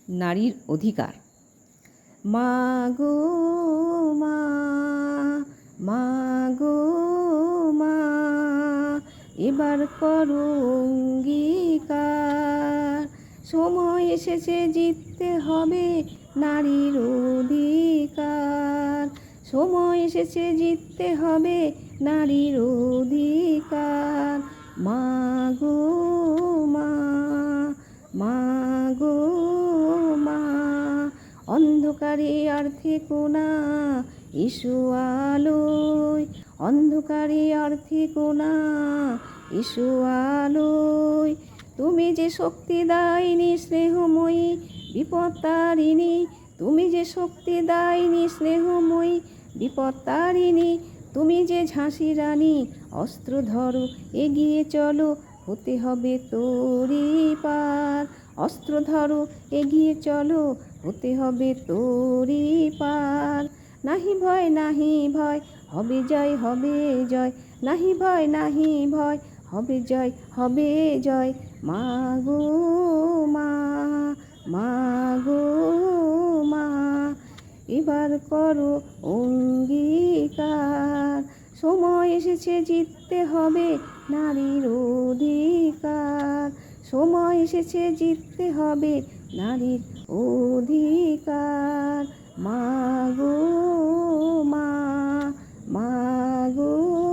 নারীর অধিকার। মা গো মা, মা গো মা, এবার করো অঙ্গীকার। সময় এসেছে জিততে হবে নারীর অধিকার। সময় এসেছে জিততে হবে নারীর অধিকার। মা গো মা, মা গো মা, অন্ধকারে আর থেকো না, এসো আলোয়। অন্ধকারে আর থেকো না, এসো আলোয়। তুমি যে শক্তিদায়িনী স্নেহময়ী বিপত্তারিণী, তুমি যে শক্তিদায়িনী স্নেহময়ী বিপত্তারিণী, তুমি যে ঝাঁসি রানী, অস্ত্র ধরো এগিয়ে চলো, হতে হবে তোরই পার। অস্ত্র ধরো এগিয়ে চলো, হতে হবে তোরই পার। নাহি ভয় নাহি ভয়, হবে জয় হবে জয়। নাহি ভয় নাহি ভয়, হবে জয় হবে জয়। মা গো মা, মা গো মা, এবার করো অঙ্গীকার। সময় এসেছে জিততে হবে নারীর অধিকার। সময় এসেছে জিততে হবে নারীর অধিকার। মা গো মা, মা গো